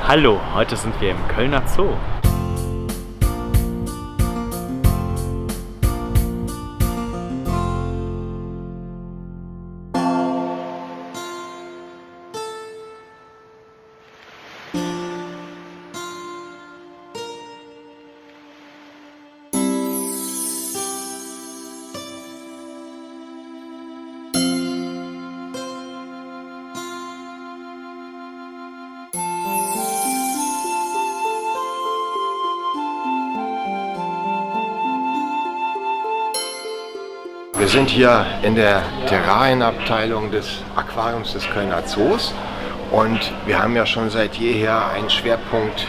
Hallo, heute sind wir im Kölner Zoo. Wir sind hier in der Terrarienabteilung des Aquariums des Kölner Zoos und wir haben ja schon seit jeher einen Schwerpunkt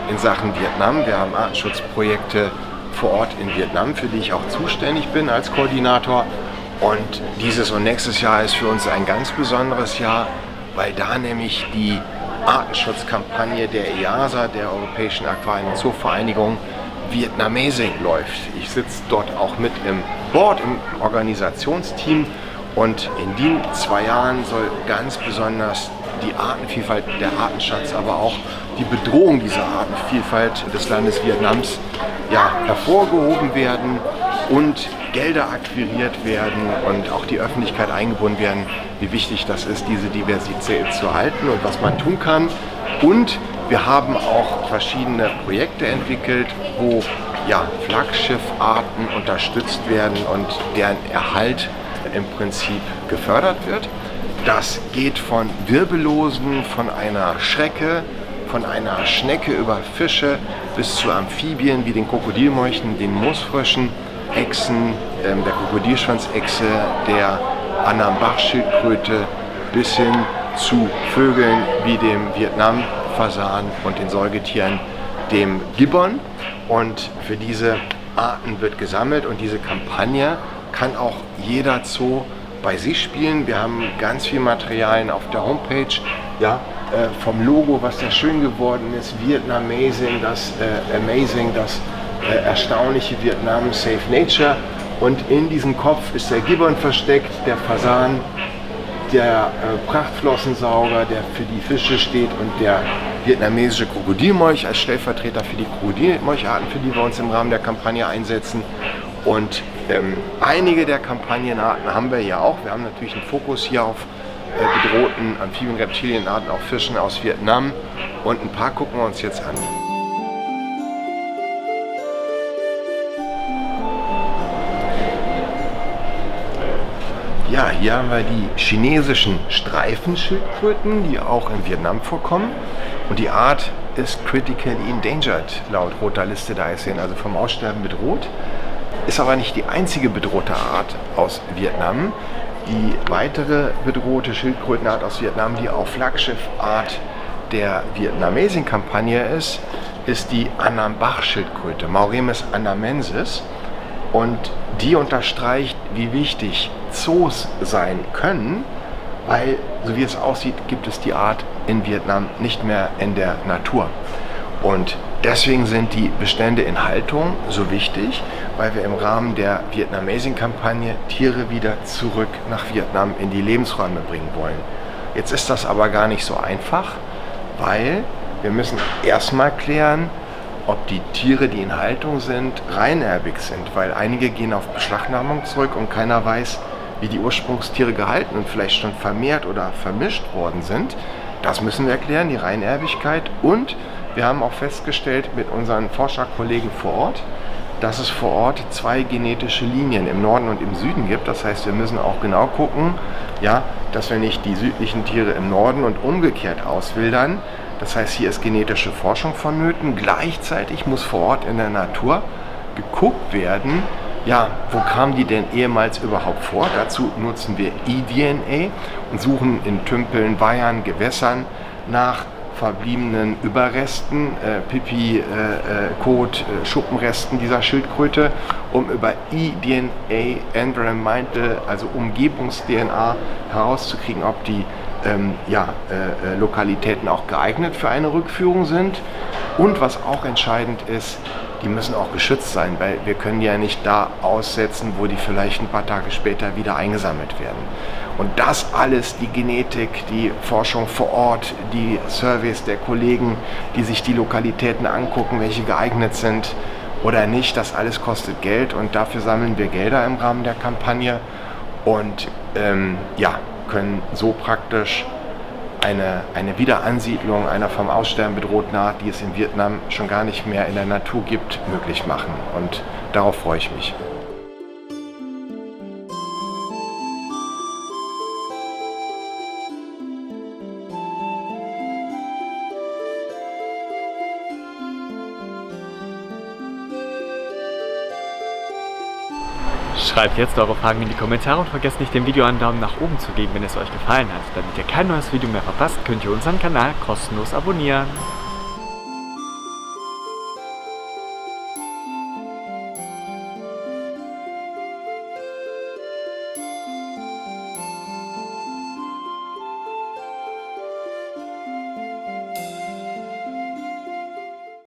in Sachen Vietnam. Wir haben Artenschutzprojekte vor Ort in Vietnam, für die ich auch zuständig bin als Koordinator. Und dieses und nächstes Jahr ist für uns ein ganz besonderes Jahr, weil da nämlich die Artenschutzkampagne der EASA, der Europäischen Aquarien- und Zoovereinigung, Vietnamazing läuft. Ich sitze dort auch mit im Board, im Organisationsteam, und in den 2 Jahren soll ganz besonders die Artenvielfalt, der Artenschatz, aber auch die Bedrohung dieser Artenvielfalt des Landes Vietnams hervorgehoben werden und Gelder akquiriert werden und auch die Öffentlichkeit eingebunden werden, wie wichtig das ist, diese Diversität zu halten und was man tun kann. Und wir haben auch verschiedene Projekte entwickelt, wo Flaggschiffarten unterstützt werden und deren Erhalt im Prinzip gefördert wird. Das geht von Wirbellosen, von einer Schrecke, von einer Schnecke über Fische bis zu Amphibien wie den Krokodilmolchen, den Moosfröschen, Echsen, der Krokodilschwanzechse, der Anambach-Schildkröte bis hin zu Vögeln wie dem Vietnamfasan und den Säugetieren, dem Gibbon. Und für diese Arten wird gesammelt und diese Kampagne kann auch jeder Zoo bei sich spielen. Wir haben ganz viel Materialien auf der Homepage, vom Logo, was da schön geworden ist, Vietnamazing, das Amazing, das erstaunliche Vietnam, Safe Nature. Und in diesem Kopf ist der Gibbon versteckt, der Fasan, der Prachtflossensauger, der für die Fische steht, und der vietnamesische Krokodilmolch als Stellvertreter für die Krokodilmolcharten, für die wir uns im Rahmen der Kampagne einsetzen. Und einige der Kampagnenarten haben wir ja auch. Wir haben natürlich einen Fokus hier auf bedrohten Amphibien- und Reptilienarten, auch Fischen aus Vietnam. Und ein paar gucken wir uns jetzt an. Ja, hier haben wir die chinesischen Streifenschildkröten, die auch in Vietnam vorkommen. Und die Art ist critically endangered, laut roter Liste der IUCN, also vom Aussterben bedroht. Ist aber nicht die einzige bedrohte Art aus Vietnam. Die weitere bedrohte Schildkrötenart aus Vietnam, die auch Flaggschiffart der Vietnamazing-Kampagne ist, ist die Anambach-Schildkröte, Mauremus anamensis. Und die unterstreicht, wie wichtig Zoos sein können, weil, so wie es aussieht, gibt es die Art in Vietnam nicht mehr in der Natur. Und deswegen sind die Bestände in Haltung so wichtig, weil wir im Rahmen der Vietnamazing-Kampagne Tiere wieder zurück nach Vietnam in die Lebensräume bringen wollen. Jetzt ist das aber gar nicht so einfach, weil wir müssen erstmal klären, ob die Tiere, die in Haltung sind, reinerbig sind, weil einige gehen auf Beschlagnahmung zurück und keiner weiß, wie die Ursprungstiere gehalten und vielleicht schon vermehrt oder vermischt worden sind. Das müssen wir erklären, die Reinerbigkeit. Und wir haben auch festgestellt mit unseren Forscherkollegen vor Ort, dass es vor Ort 2 genetische Linien im Norden und im Süden gibt. Das heißt, wir müssen auch genau gucken, dass wir nicht die südlichen Tiere im Norden und umgekehrt auswildern. Das heißt, hier ist genetische Forschung vonnöten. Gleichzeitig muss vor Ort in der Natur geguckt werden, wo kamen die denn ehemals überhaupt vor? Dazu nutzen wir eDNA und suchen in Tümpeln, Weihern, Gewässern nach verbliebenen Überresten, Pipi, Kot, Schuppenresten dieser Schildkröte, um über eDNA, Environmental, also Umgebungs-DNA, herauszukriegen, ob die Lokalitäten auch geeignet für eine Rückführung sind. Und was auch entscheidend ist, die müssen auch geschützt sein, weil wir können die ja nicht da aussetzen, wo die vielleicht ein paar Tage später wieder eingesammelt werden. Und das alles, die Genetik, die Forschung vor Ort, die Surveys der Kollegen, die sich die Lokalitäten angucken, welche geeignet sind oder nicht, das alles kostet Geld und dafür sammeln wir Gelder im Rahmen der Kampagne und können so praktisch eine Wiederansiedlung einer vom Aussterben bedrohten Art, die es in Vietnam schon gar nicht mehr in der Natur gibt, möglich machen. Und darauf freue ich mich. Schreibt jetzt eure Fragen in die Kommentare und vergesst nicht, dem Video einen Daumen nach oben zu geben, wenn es euch gefallen hat. Damit ihr kein neues Video mehr verpasst, könnt ihr unseren Kanal kostenlos abonnieren.